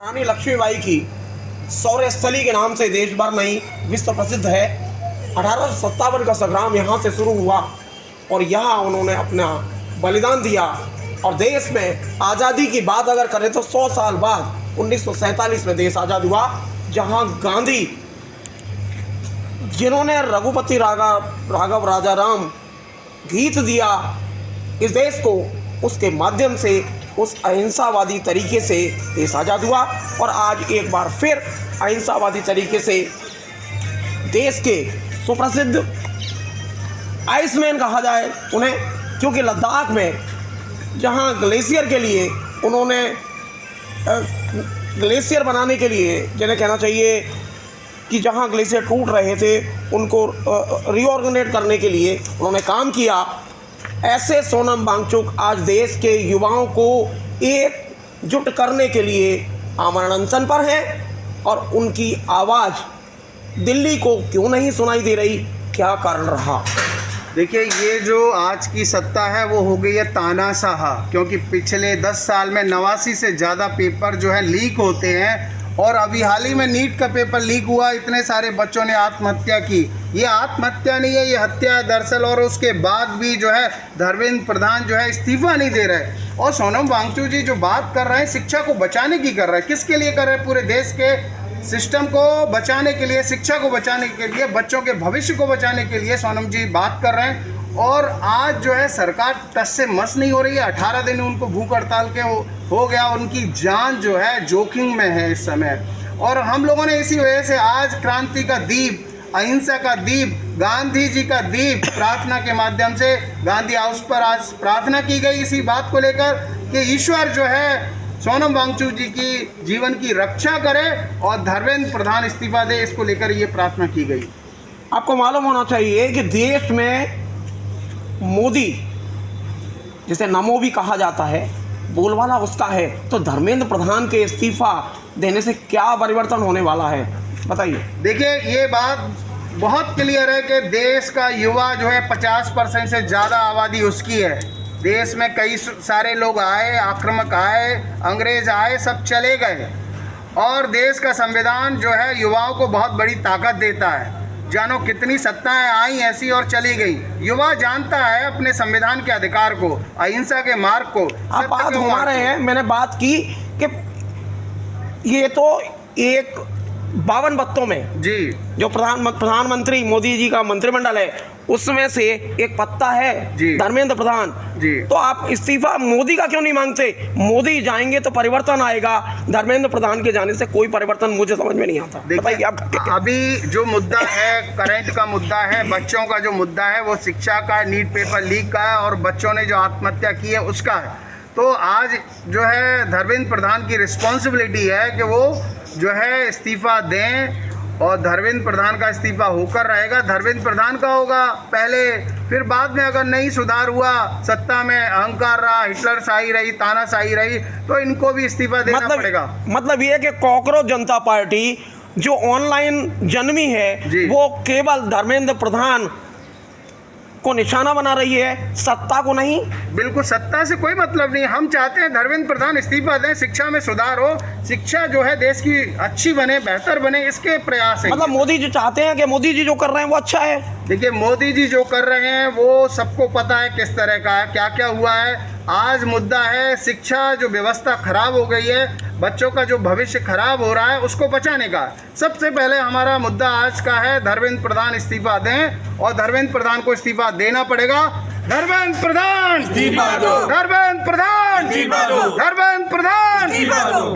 रानी लक्ष्मीबाई की शौर्य स्थली के नाम से देश भर में ही विश्व प्रसिद्ध है। 1857 का संग्राम यहाँ से शुरू हुआ और यहाँ उन्होंने अपना बलिदान दिया। और देश में आज़ादी की बात अगर करें तो 100 साल बाद 1947 में देश आज़ाद हुआ, जहाँ गांधी, जिन्होंने रघुपति राघव राजाराम गीत दिया इस देश को, उसके माध्यम से उस अहिंसावादी तरीके से देश आज़ाद हुआ। और आज एक बार फिर अहिंसावादी तरीके से देश के सुप्रसिद्ध आइसमैन कहा जाए उन्हें, क्योंकि लद्दाख में जहां ग्लेशियर के लिए उन्होंने ग्लेशियर बनाने के लिए, जिन्हें कहना चाहिए कि जहां ग्लेशियर टूट रहे थे उनको रीऑर्गेनाइज करने के लिए उन्होंने काम किया, ऐसे सोनम वांगचुक आज देश के युवाओं को एकजुट करने के लिए आमरण अनशन पर हैं। और उनकी आवाज़ दिल्ली को क्यों नहीं सुनाई दे रही, क्या कारण रहा? देखिए, ये जो आज की सत्ता है वो हो गई है तानाशाह, क्योंकि पिछले 10 साल में 89 से ज़्यादा पेपर जो है लीक होते हैं। और अभी हाल ही में नीट का पेपर लीक हुआ, इतने सारे बच्चों ने आत्महत्या की। ये आत्महत्या नहीं है, ये हत्या है दरअसल। और उसके बाद भी जो है धर्मेंद्र प्रधान जो है इस्तीफा नहीं दे रहे। और सोनम वांगचुक जी जो बात कर रहे हैं शिक्षा को बचाने की कर रहे हैं, किसके लिए कर रहे हैं? पूरे देश के सिस्टम को बचाने के लिए, शिक्षा को बचाने के लिए, बच्चों के भविष्य को बचाने के लिए सोनम जी बात कर रहे हैं। और आज जो है सरकार टस से मस नहीं हो रही है। 18 दिन उनको भूख हड़ताल के हो गया, उनकी जान जो है जोखिम में है इस समय। और हम लोगों ने इसी वजह से आज क्रांति का दीप, अहिंसा का दीप, गांधी जी का दीप प्रार्थना के माध्यम से गांधी हाउस पर आज प्रार्थना की गई इसी बात को लेकर कि ईश्वर जो है सोनम वांगचुक जी की जीवन की रक्षा करे और धर्मेंद्र प्रधान इस्तीफा दे, इसको लेकर ये प्रार्थना की गई। आपको मालूम होना चाहिए कि देश में मोदी, जिसे नमो भी कहा जाता है, बोलबाला उसका है, तो धर्मेंद्र प्रधान के इस्तीफा देने से क्या परिवर्तन होने वाला है, बताइए। देखिए, ये बात बहुत क्लियर है कि देश का युवा जो है 50% से ज़्यादा आबादी उसकी है। देश में कई सारे लोग आए, आक्रामक आए, अंग्रेज आए, सब चले गए। और देश का संविधान जो है युवाओं को बहुत बड़ी ताकत देता है। जानो कितनी सत्ताएं आई ऐसी और चली गई। युवा जानता है अपने संविधान के अधिकार को, अहिंसा के मार्ग को। आप बात घुमा रहे हैं, मैंने बात की कि ये तो एक 52 बत्तों में जी जो प्रधानमंत्री मोदी जी का मंत्रिमंडल है उसमें से एक पत्ता है धर्मेंद्र प्रधान जी। तो आप इस्तीफा मोदी का क्यों नहीं मांगते? मोदी जाएंगे तो परिवर्तन आएगा, धर्मेंद्र प्रधान के जाने से कोई परिवर्तन मुझे समझ में नहीं आता। देखिए, अभी जो मुद्दा है, करंट का मुद्दा है, बच्चों का जो मुद्दा है वो शिक्षा का है, नीट पेपर लीक का है और बच्चों ने जो आत्महत्या की है उसका है। तो आज जो है धर्मेंद्र प्रधान की रिस्पॉन्सिबिलिटी है कि वो जो है इस्तीफा दें। और धर्मेंद्र प्रधान का इस्तीफा होकर रहेगा, धर्मेंद्र प्रधान का होगा पहले, फिर बाद में अगर नहीं सुधार हुआ, सत्ता में अहंकार रहा, हिटलरशाही रही, तानाशाही रही, तो इनको भी इस्तीफा देना पड़ेगा। मतलब ये कि कॉकरोच जनता पार्टी जो ऑनलाइन जन्मी है वो केवल धर्मेंद्र प्रधान को निशाना बना रही है, सत्ता को नहीं। बिल्कुल, सत्ता से कोई मतलब नहीं। हम चाहते हैं धर्मेंद्र प्रधान इस्तीफा दें, शिक्षा में सुधार हो, शिक्षा जो है देश की अच्छी बने, बेहतर बने, इसके प्रयास है। मतलब मोदी जी चाहते हैं कि मोदी जी जो कर रहे हैं वो अच्छा है। देखिए, मोदी जी जो कर रहे हैं वो सबको पता है किस तरह का है, क्या क्या हुआ है। आज मुद्दा है शिक्षा जो व्यवस्था खराब हो गई है, बच्चों का जो भविष्य खराब हो रहा है उसको बचाने का। सबसे पहले हमारा मुद्दा आज का है धर्मेंद्र प्रधान इस्तीफा दें और धर्मेंद्र प्रधान को इस्तीफा देना पड़ेगा। धर्मेंद्र प्रधान इस्तीफा दो, धर्मेंद्र प्रधान इस्तीफा दो, धर्मेंद्र प्रधान इस्तीफा दो।